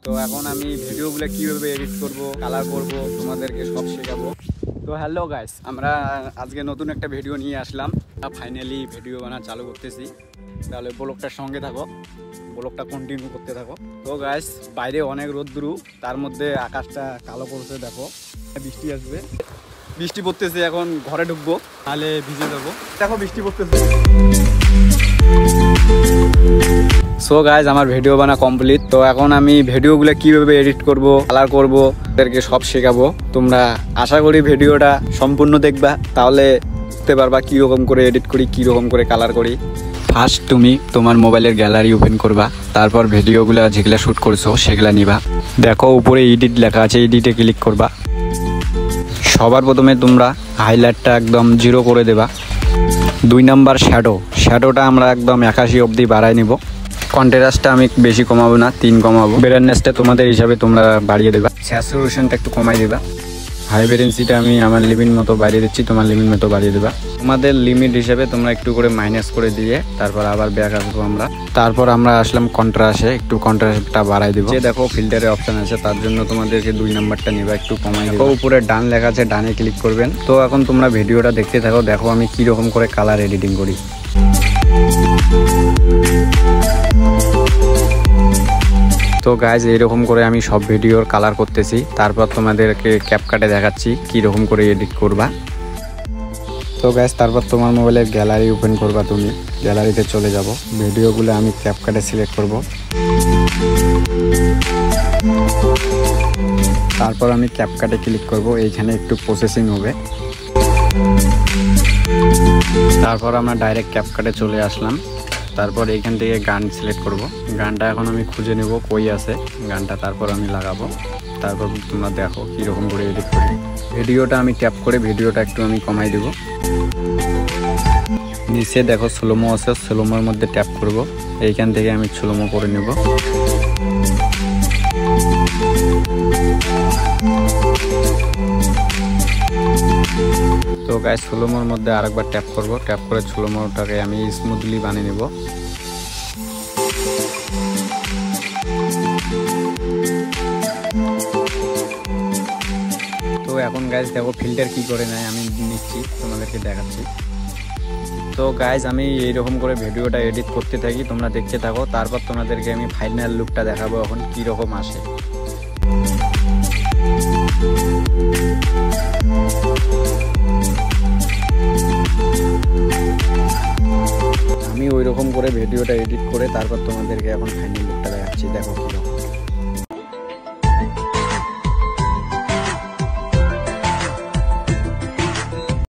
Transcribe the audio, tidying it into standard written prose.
তো এখন আমি ভিডিওগুলো কীভাবে এডিট করব, কালার করব, তোমাদেরকে সব শেখাবো। তো হ্যালো গাইস, আমরা আজকে নতুন একটা ভিডিও নিয়ে আসলাম। ফাইনালি ভিডিও বানা চালু করতেছি, তাহলে ব্লগটার সঙ্গে থাকো, ব্লগটা কন্টিনিউ করতে থাকো। তো গাইস, বাইরে অনেক রোদ্দুরু, তার মধ্যে আকাশটা কালো করছে, দেখো বৃষ্টি আসবে, বৃষ্টি পড়তেছে। এখন ঘরে ঢুকবো, তাহলে ভিজে যাবো। দেখো বৃষ্টি পড়তেছে। সো গাইজ, আমার ভিডিও বানা কমপ্লিট। তো এখন আমি ভিডিওগুলো কিভাবে এডিট করব, কালার করব, তাদেরকে সব শেখাবো। তোমরা আশা করি ভিডিওটা সম্পূর্ণ দেখবা, তাহলে বুঝতে পারবা কীরকম করে এডিট করি, কীরকম করে কালার করি। ফার্স্ট তুমি তোমার মোবাইলের গ্যালারি ওপেন করবা, তারপর ভিডিওগুলো যেগুলো শ্যুট করছো সেগুলো নিবা। দেখো উপরে এডিট লেখা আছে, এডিটে ক্লিক করবা। সবার প্রথমে তোমরা হাইলাইটটা একদম 0 করে দেবা। 2 নাম্বার শ্যাডোটা আমরা একদম 81 অবধি বাড়াই নিব। কন্ট্রাস্টটা আমি বেশি কমাবো না, 3 কমাবো। ব্রাইটনেসটা তোমাদের হিসাবে তোমরা বাড়িয়ে দেবা। স্যাচুরেশনটা একটু কমাই দেবা। হাই ভ্যারেন্সিটা আমি আমার লিমিট মতো বাড়িয়ে দিচ্ছি, তোমার লিমিট মতো বাড়িয়ে দেবা। তোমাদের লিমিট হিসাবে তোমরা একটু করে মাইনাস করে দিয়ে তারপর আবার ব্যাক আসবো আমরা। তারপর আমরা আসলাম কন্ট্রাস্টে, একটু কন্ট্রাস্টটা বাড়াই দেবো। যে দেখো ফিল্টারের অপশন আছে, তার জন্য তোমাদেরকে 2 নাম্বারটা নিবা, একটু কমাই দেবো। উপরে ডান লেখা আছে, ডানে ক্লিক করবেন। তো এখন তোমরা ভিডিওটা দেখতে থাকো, দেখো আমি কীরকম করে কালার এডিটিং করি। তো গাইজ, এইরকম করে আমি সব ভিডিওর কালার করতেছি, তারপর তোমাদেরকে ক্যাপকাটে দেখাচ্ছি কীরকম করে এডিট করবা। তো গাইজ, তারপর তোমার মোবাইলের গ্যালারি ওপেন করবা, তুমি গ্যালারিতে চলে যাব। ভিডিওগুলো আমি ক্যাপকাটে সিলেক্ট করব, তারপর আমি ক্যাপকাটে ক্লিক করব। এইখানে একটু প্রসেসিং হবে, তারপর আমরা ডাইরেক্ট ক্যাপকাটে চলে আসলাম। তারপর এইখান থেকে গান সিলেক্ট করব। গানটা এখন আমি খুঁজে নেব কই আছে গানটা, তারপর আমি লাগাবো। তারপর তোমরা দেখো কীরকম করে এডিট করি। ভিডিওটা আমি ট্যাপ করে ভিডিওটা একটু আমি কমাই দেব। নিচে দেখো স্লোমো আছে, স্লোমোর মধ্যে ট্যাপ করব। এইখান থেকে আমি স্লোমো করে নেব। তো গাইস, স্লোমোর মধ্যে আরেকবার ট্যাপ করব, ট্যাপ করে স্লোমোটাকে আমি স্মুথলি বানিয়ে নেব। তো এখন গাইস দেখো ফিল্টার কি করে নেয়, আমি নিচ্ছি, তোমাদেরকে দেখাচ্ছি। তো গাইস, আমি এইরকম করে ভিডিওটা এডিট করতে থাকি, তোমরা দেখতে থাকো। তারপর তোমাদেরকে আমি ফাইনাল লুকটা দেখাবো এখন কীরকম আসে। আমি ওই রকম করে ভিডিওটা এডিট করে তারপর তোমাদেরকে এখন ফাইনাল লুকটা দেখাচ্ছি, দেখো কীরকম।